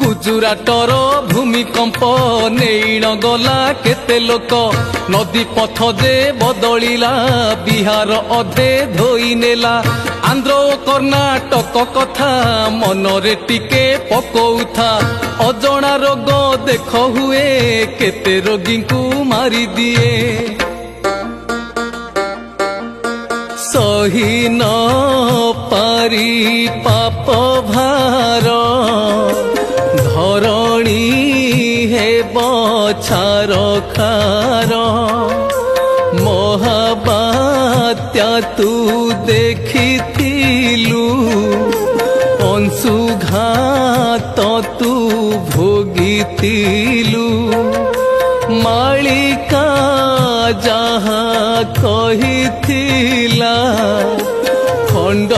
गुजराटर भूमिकंप नेईण गला केते लोक नदी पथ जे बदलिला बिहार अधे धोई नेला आंध्र ओ कर्णाटक कथा मनरे टिके पकौथा अजणा रोग देख हुए केते रोगी को मारी दिए सही न पारी पाप भार धरणी हे बछार खार महाबात्या तू देखिथिलु अंशुघात तू भोगिथिलु मालिका जहाँ कहिथिला खंड